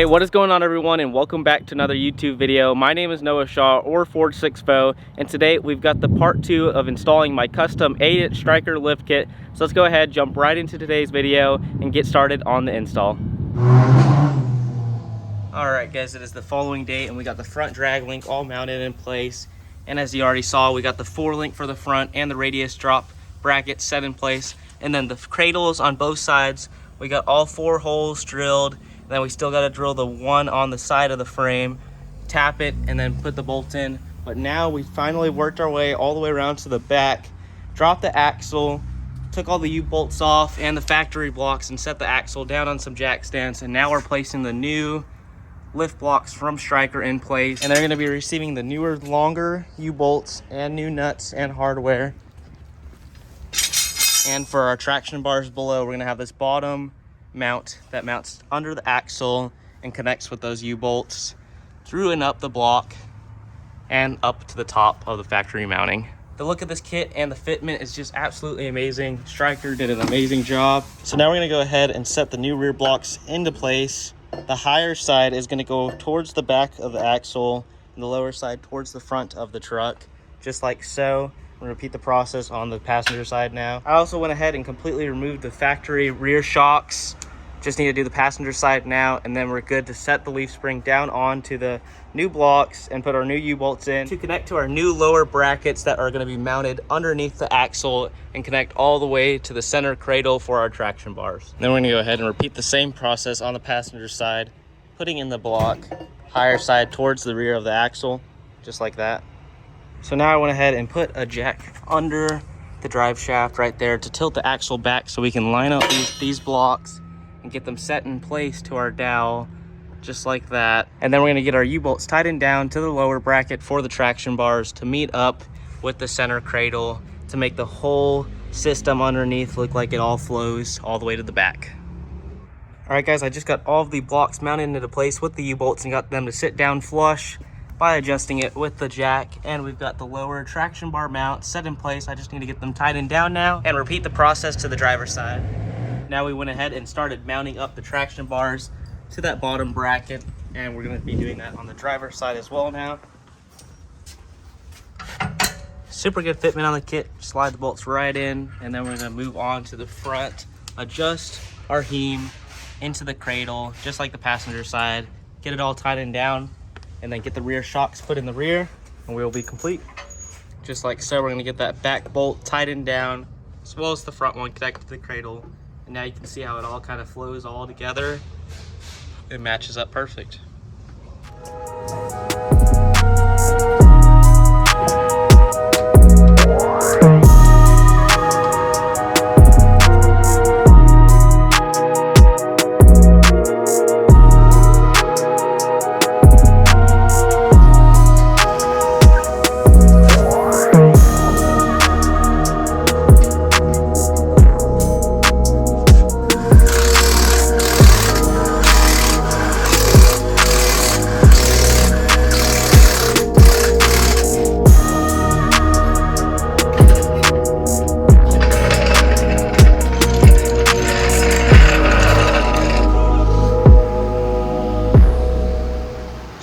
Hey, what is going on everyone, and welcome back to another YouTube video. My name is Noah Shaw, or Forge 6FO, and today we've got the part 2 of installing my custom 8-inch Stryker lift kit. So let's go ahead, jump right into today's video and get started on the install. Alright guys, it is the following day and we got the front drag link all mounted in place. And as you already saw, we got the 4-link for the front and the radius drop brackets set in place. And then the cradles on both sides, we got all 4 holes drilled. Then we still got to drill the one on the side of the frame, tap it, and then put the bolt in. But now we finally worked our way all the way around to the back, dropped the axle, took all the U-bolts off and the factory blocks and set the axle down on some jack stands. And now we're placing the new lift blocks from Stryker in place. And they're going to be receiving the newer, longer U-bolts and new nuts and hardware. And for our traction bars below, we're going to have this bottom mount that mounts under the axle and connects with those U-bolts through and up the block and up to the top of the factory mounting. The look of this kit and the fitment is just absolutely amazing. Stryker did an amazing job. So now we're going to go ahead and set the new rear blocks into place. The higher side is going to go towards the back of the axle and the lower side towards the front of the truck, just like so. We'll repeat the process on the passenger side now. I also went ahead and completely removed the factory rear shocks. Just need to do the passenger side now, and then we're good to set the leaf spring down onto the new blocks and put our new U-bolts in to connect to our new lower brackets that are going to be mounted underneath the axle and connect all the way to the center cradle for our traction bars. Then we're going to go ahead and repeat the same process on the passenger side, putting in the block higher side towards the rear of the axle, just like that. So now I went ahead and put a jack under the drive shaft right there to tilt the axle back so we can line up these blocks and get them set in place to our dowel, just like that. And then we're gonna get our U-bolts tightened down to the lower bracket for the traction bars to meet up with the center cradle to make the whole system underneath look like it all flows all the way to the back. All right guys, I just got all of the blocks mounted into place with the U-bolts and got them to sit down flush by adjusting it with the jack. And we've got the lower traction bar mount set in place. I just need to get them tightened down now and repeat the process to the driver's side. Now we went ahead and started mounting up the traction bars to that bottom bracket, and we're going to be doing that on the driver's side as well now. Super good fitment on the kit. Slide the bolts right in, and then we're going to move on to the front, adjust our heam into the cradle just like the passenger side, get it all tightened down, and then get the rear shocks put in the rear, and we'll be complete. Just like so. We're going to get that back bolt tightened down as well as the front one connected to the cradle. And now you can see how it all kind of flows all together. It matches up perfect.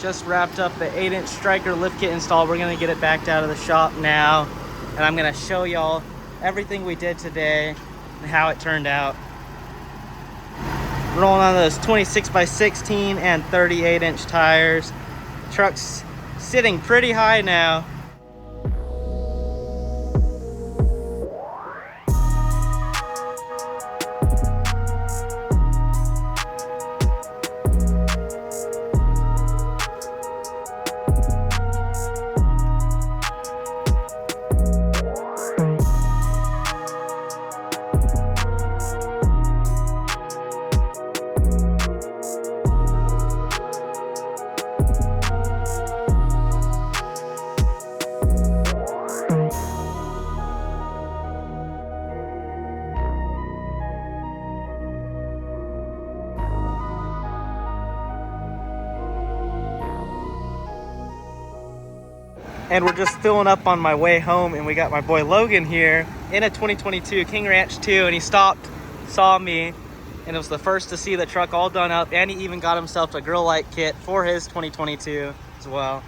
Just wrapped up the 8-inch Stryker lift kit install. We're gonna get it backed out of the shop now, and I'm gonna show y'all everything we did today and how it turned out. Rolling on those 26x16 and 38-inch tires. Truck's sitting pretty high now. And we're just filling up on my way home, and we got my boy Logan here in a 2022 King Ranch 2, and he stopped, saw me, and was the first to see the truck all done up, and he even got himself a grill light kit for his 2022 as well.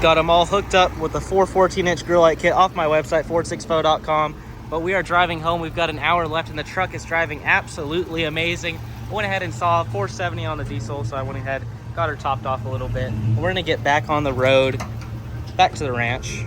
Got them all hooked up with the 414-inch grill light kit off my website, Ford6fo.com. But we are driving home. We've got an hour left, and the truck is driving absolutely amazing. I went ahead and saw 470 on the diesel, so I went ahead, got her topped off a little bit. We're gonna get back on the road, back to the ranch.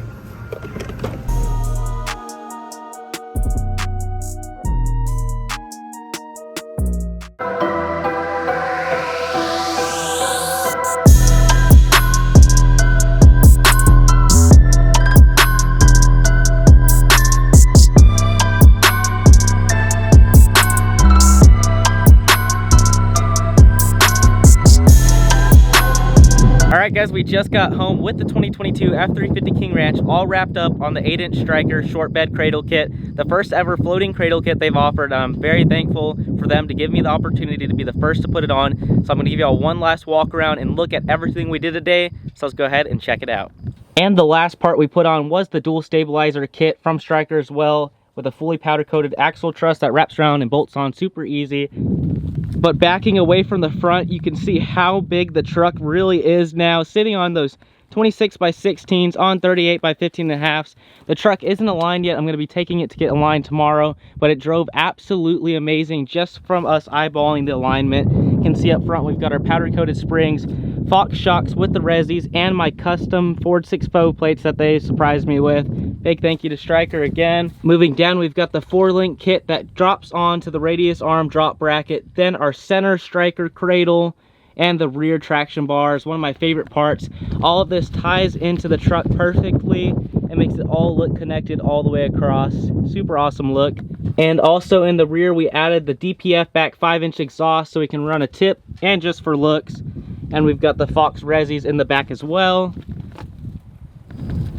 Alright guys, we just got home with the 2022 F350 King Ranch all wrapped up on the 8-inch Stryker short bed cradle kit. The first ever floating cradle kit they've offered. I'm very thankful for them to give me the opportunity to be the first to put it on. So I'm going to give y'all one last walk around and look at everything we did today. So let's go ahead and check it out. And the last part we put on was the dual stabilizer kit from Stryker as well, with a fully powder coated axle truss that wraps around and bolts on super easy. But backing away from the front, you can see how big the truck really is now, sitting on those 26 by 16s on 38 by 15.5s. The truck isn't aligned yet. I'm going to be taking it to get aligned tomorrow, but it drove absolutely amazing just from us eyeballing the alignment. You can see up front we've got our powder coated springs, Fox shocks with the resis, and my custom Ford6fo plates that they surprised me with. Big thank you to Stryker again. Moving down, we've got the 4-link kit that drops onto the radius arm drop bracket, then our center Stryker cradle, and the rear traction bars, one of my favorite parts. All of this ties into the truck perfectly and makes it all look connected all the way across. Super awesome look. And also in the rear, we added the DPF back 5-inch exhaust so we can run a tip and just for looks. And we've got the Fox resis in the back as well.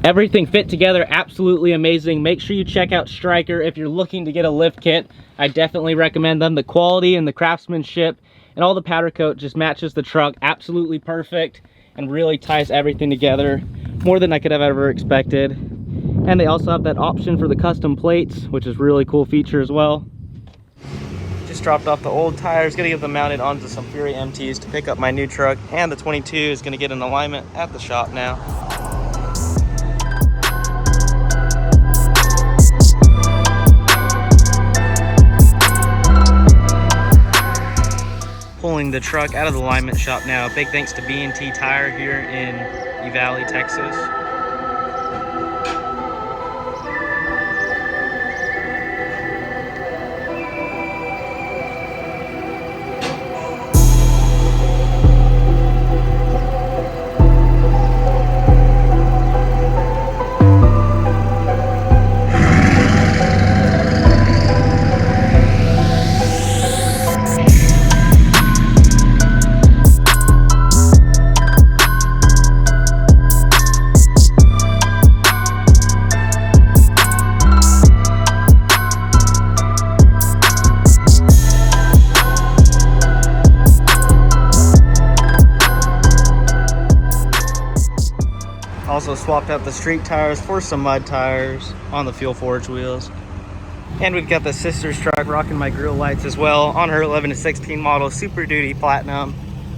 Everything fit together absolutely amazing. Make sure you check out Stryker if you're looking to get a lift kit. I definitely recommend them. The quality and the craftsmanship and all the powder coat just matches the truck absolutely perfect and really ties everything together more than I could have ever expected. And they also have that option for the custom plates, which is a really cool feature as well. Just dropped off the old tires, gonna get them mounted onto some Fury MTs to pick up my new truck, and the 22 is gonna get an alignment at the shop now. Pulling the truck out of the alignment shop now. Big thanks to B&T Tire here in Uvalde, Texas. Also swapped out the street tires for some mud tires on the Fuel Forge wheels. And we've got the sister's truck rocking my grill lights as well on her 11 to 16 model Super Duty Platinum.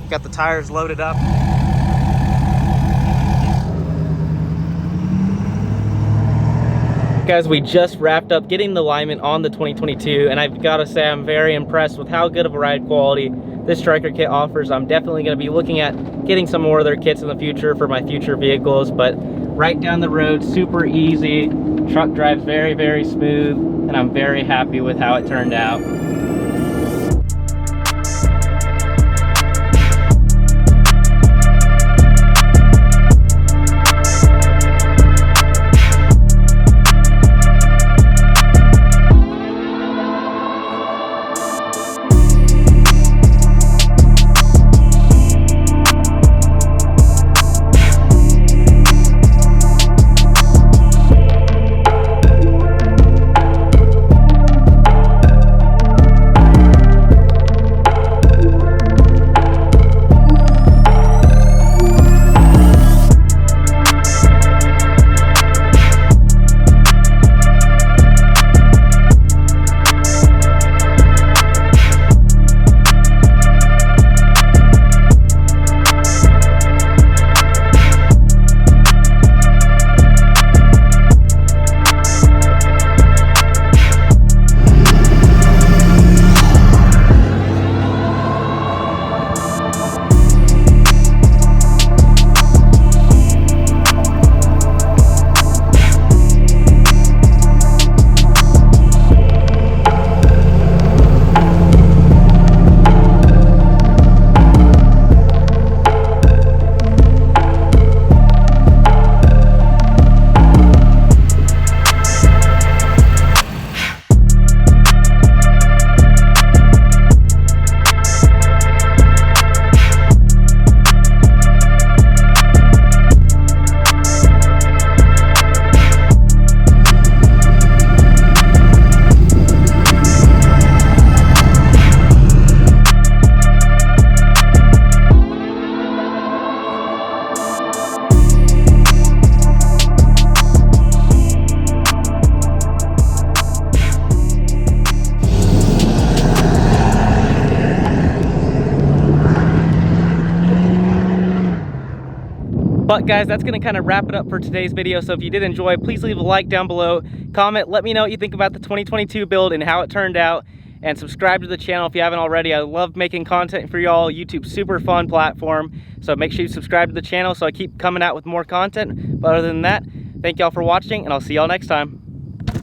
Got the tires loaded up. Guys, we just wrapped up getting the alignment on the 2022, and I've got to say I'm very impressed with how good of a ride quality this Stryker kit offers. I'm definitely going to be looking at getting some more of their kits in the future for my future vehicles, but right down the road, super easy. Truck drives very, very smooth, and I'm very happy with how it turned out. But guys, that's going to kind of wrap it up for today's video. So if you did enjoy, please leave a like down below, comment, let me know what you think about the 2022 build and how it turned out, and subscribe to the channel if you haven't already. I love making content for y'all. YouTube's super fun platform, so make sure you subscribe to the channel so I keep coming out with more content. But other than that, thank y'all for watching, and I'll see y'all next time.